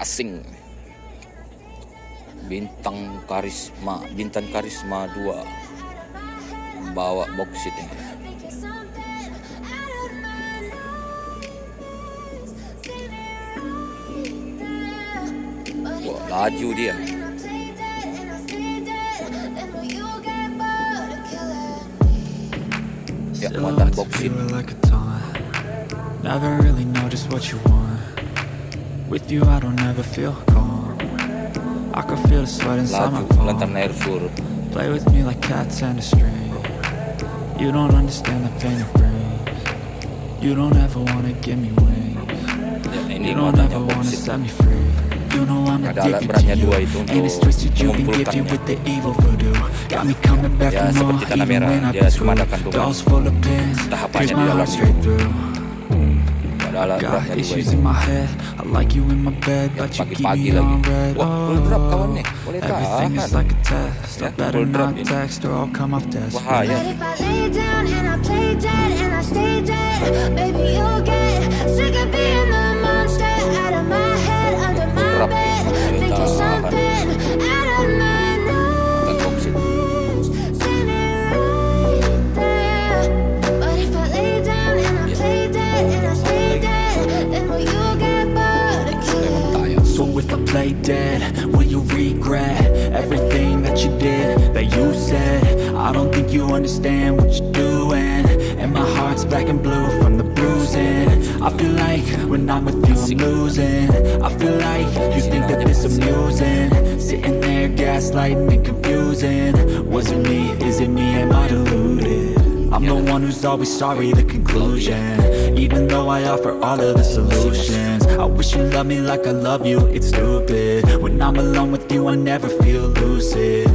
asing. Bintang karisma 2 bawa bauksit ini. Wah, laju dia. Ya, muatan bauksit. Never really know just what you want. With you I don't ever feel calm. I can feel the sweat inside my palm. Play with me like cats and a string. You don't understand the pain it brings. You don't ever wanna give me wings. You don't ever wanna set me free. You know I'm addicted to you. And it's twisted, you've been gifted with the evil voodoo. Got me coming back for more, even when I've been through. Dolls full of pins, pierce my heart straight through. Got issues in my head. I like you in my bed, but you keep me on red. Oh, everything is like a test. I better not text or I'll come off desperate. But if I lay down and I play dead and I stay dead, baby you'll get sick of being the monster out of my head, under my bed, thinking something out of my nose, standing right there. But if I lay down and I play dead and I stay dead, then will you get bored of killing? So if I play dead, will you regret everything that you did, that you said? I don't think you understand what you're doing, and my heart's black and blue from the bruising. I feel like when I'm with you I'm losing. I feel like you think that this amusing, sitting there gaslighting and confusing. Was it me? Is it me? Am I deluded? I'm the one who's always sorry, the conclusion, even though I offer all of the solutions. I wish you loved me like I love you, it's stupid. When I'm alone with you I never feel lucid.